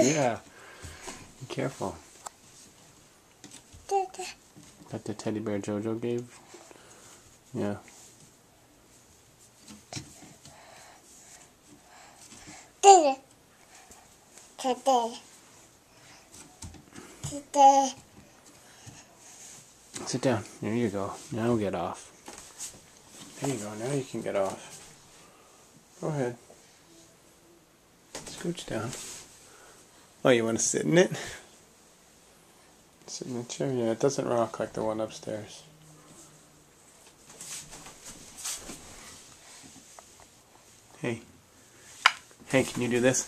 Yeah. Be careful. That the teddy bear Jojo gave? Yeah. Sit down. There you go. Now get off. There you go. Now you can get off. Go ahead. Scooch down. Oh, you want to sit in it? Sit in the chair? Yeah, it doesn't rock like the one upstairs. Hey. Hey, can you do this?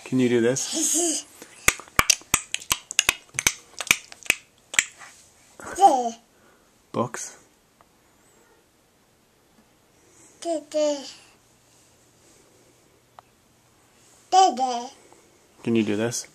Can you do this? Books? Can you do this?